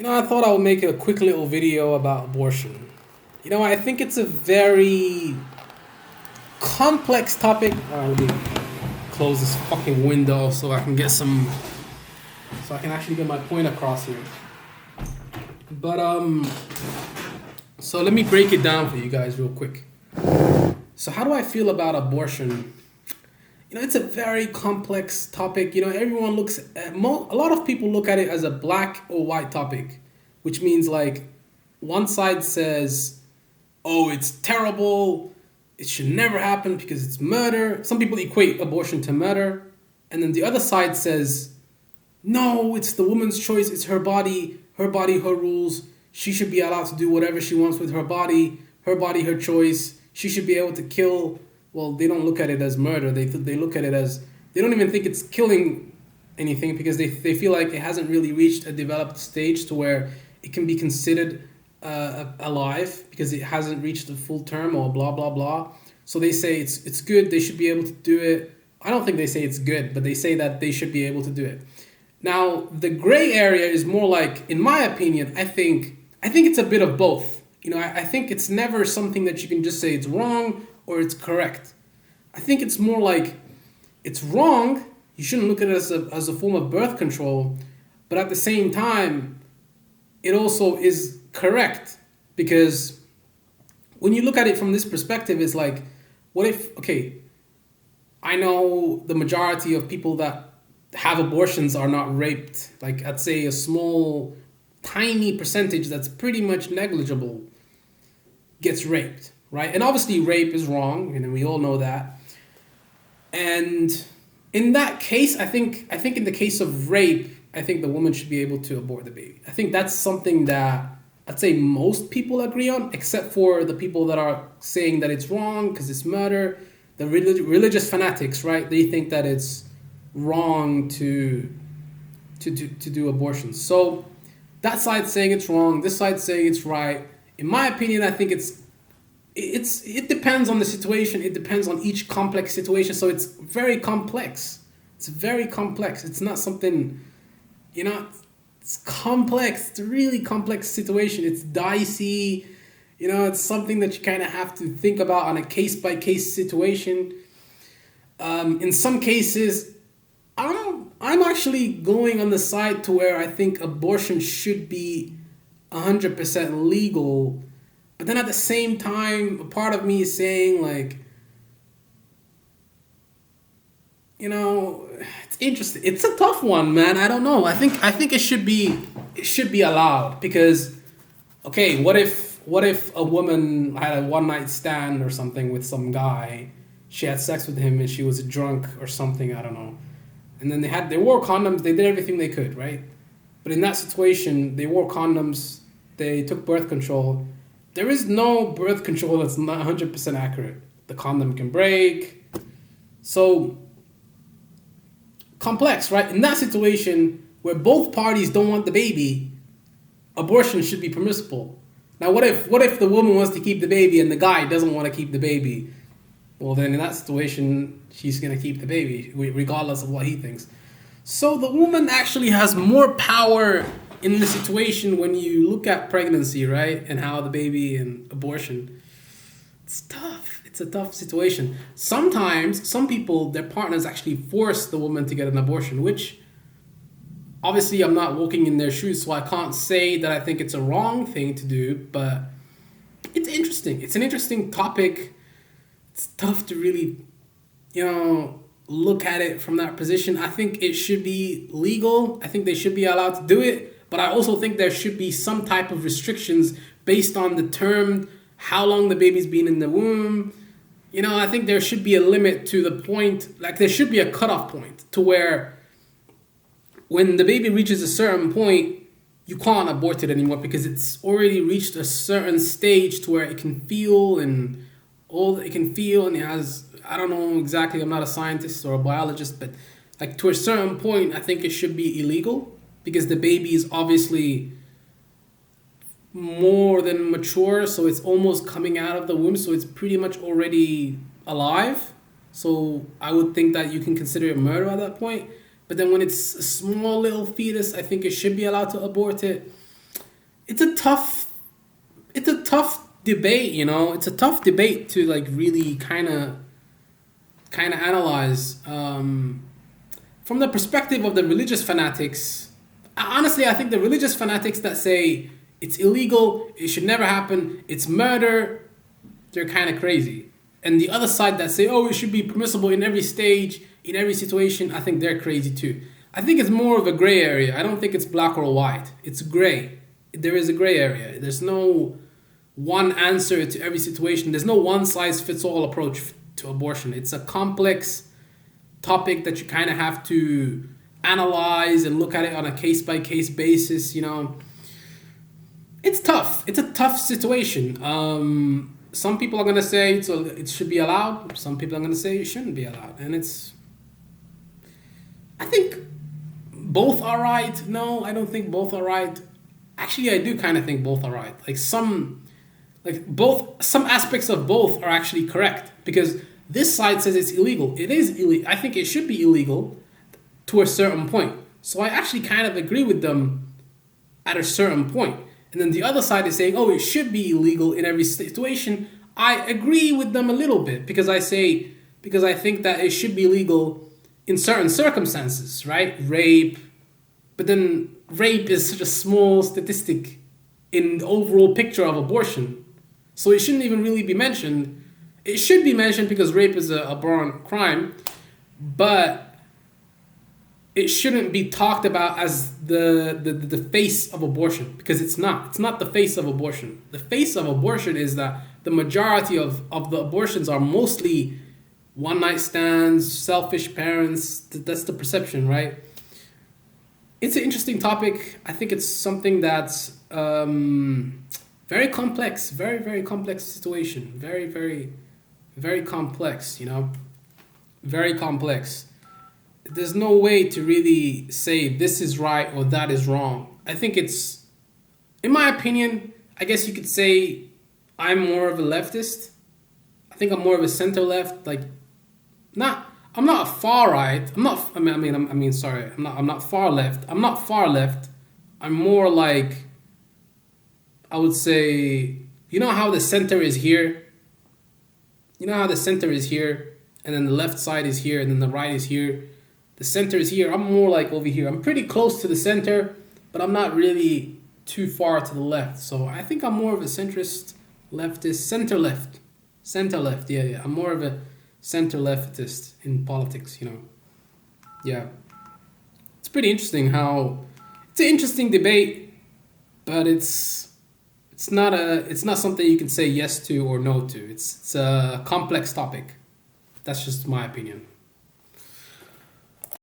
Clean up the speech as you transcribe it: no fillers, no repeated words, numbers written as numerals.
I thought I would make a quick little video about abortion. I think it's a very complex topic. All right, let me close this fucking window so I can actually get my point across here. But so let me break it down for you guys real quick. So how do I feel about abortion? It's a very complex topic. Everyone looks at a lot of people look at it as a black or white topic, which means like one side says, "Oh, it's terrible. It should never happen because it's murder." Some people equate abortion to murder, and then the other side says, "No, it's the woman's choice. It's her body, her rules. She should be allowed to do whatever she wants with her body, her choice. She should be able to kill." Well, they don't look at it as murder. They look at it as, they don't even think it's killing anything because they feel like it hasn't really reached a developed stage to where it can be considered alive because it hasn't reached the full term or blah blah blah. So they say it's good. They should be able to do it. I don't think they say it's good, but they say that they should be able to do it. Now the gray area is more like, in my opinion, I think it's a bit of both. I think it's never something that you can just say it's wrong or it's correct. I think it's more like it's wrong. You shouldn't look at it as a form of birth control, but at the same time, it also is correct because when you look at it from this perspective, it's like, what if, okay, I know the majority of people that have abortions are not raped. Like, I'd say a small, tiny percentage that's pretty much negligible gets raped, right? And obviously, rape is wrong, and we all know that. And in that case, I think in the case of rape, I think the woman should be able to abort the baby. I think that's something that I'd say most people agree on, except for the people that are saying that it's wrong because it's murder. The religious fanatics, right? They think that it's wrong to do abortions. So that side's saying it's wrong. This side's saying it's right. In my opinion, I think it depends on the situation. It depends on each complex situation. So it's very complex. It's very complex. It's not something, you know, it's complex. It's a really complex situation. It's dicey. It's something that you kind of have to think about on a case by case situation. In some cases, I'm actually going on the side to where I think abortion should be 100% legal. But then at the same time, a part of me is saying like, it's interesting. It's a tough one, man. I don't know. I think it should be allowed because, okay, what if a woman had a one night stand or something with some guy, she had sex with him and she was drunk or something, I don't know. And then they wore condoms, they did everything they could, right? But in that situation, they wore condoms, they took birth control. There is no birth control that's not 100% accurate. The condom can break. So complex, right? In that situation where both parties don't want the baby, abortion should be permissible. Now, what if the woman wants to keep the baby and the guy doesn't want to keep the baby? Well, then in that situation, she's gonna keep the baby regardless of what he thinks. So the woman actually has more power in the situation when you look at pregnancy, right, and how the baby and abortion. It's tough. It's a tough situation. Sometimes some people, their partners actually force the woman to get an abortion, which obviously I'm not walking in their shoes, so I can't say that I think it's a wrong thing to do, but it's interesting. It's an interesting topic. It's tough to really, look at it from that position. I think it should be legal. I think they should be allowed to do it, but I also think there should be some type of restrictions based on the term, how long the baby's been in the womb. I think there should be a limit to the point, like there should be a cutoff point to where when the baby reaches a certain point, you can't abort it anymore because it's already reached a certain stage to where it can feel and all it can feel, and it has, I don't know exactly, I'm not a scientist or a biologist, but like to a certain point I think it should be illegal because the baby is obviously more than mature, so it's almost coming out of the womb, so it's pretty much already alive. So I would think that you can consider it murder at that point. But then when it's a small little fetus, I think it should be allowed to abort it. it's a tough it's a tough debate, you know. It's a tough debate to like really kind of analyze from the perspective of the religious fanatics. Honestly, I think the religious fanatics that say it's illegal, it should never happen, it's murder, they're kind of crazy. And the other side that say, oh, it should be permissible in every stage, in every situation, I think they're crazy too. I think it's more of a gray area. I don't think it's black or white. It's gray. There is a gray area. There's no one answer to every situation. There's no one size fits all approach to abortion. It's a complex topic that you kind of have to analyze and look at it on a case by case basis, you know. It's tough. It's a tough situation. Some people are gonna say it should be allowed. Some people are gonna say it shouldn't be allowed, and I think both are right. No, I don't think both are right. Actually, I do kind of think both are right. Some aspects of both are actually correct because this side says it's illegal. It is illegal. I think it should be illegal to a certain point. So I actually kind of agree with them at a certain point. And then the other side is saying, oh, it should be illegal in every situation. I agree with them a little bit because I think that it should be legal in certain circumstances, right? Rape, but then rape is such a small statistic in the overall picture of abortion. So it shouldn't even really be mentioned. It should be mentioned because rape is a abhorrent crime, but it shouldn't be talked about as the face of abortion because it's not. It's not the face of abortion. The face of abortion is that the majority of the abortions are mostly one night stands, selfish parents. That's the perception, right? It's an interesting topic. I think it's something that's very complex, very, very complex situation. Very, very, very complex, you know? Very complex. There's no way to really say this is right or that is wrong. I think it's, in my opinion, I guess you could say I'm more of a leftist. I think I'm more of a center left, like I'm not far right. I'm not far left. I'm not far left. I'm more like, I would say, you know how the center is here? You know how the center is here and then the left side is here and then the right is here? The center is here. I'm more like over here. I'm pretty close to the center, but I'm not really too far to the left. So I think I'm more of a centrist, leftist, center left. Yeah. I'm more of a center leftist in politics, you know. Yeah. It's pretty interesting it's an interesting debate, but it's not something you can say yes to or no to. It's a complex topic. That's just my opinion.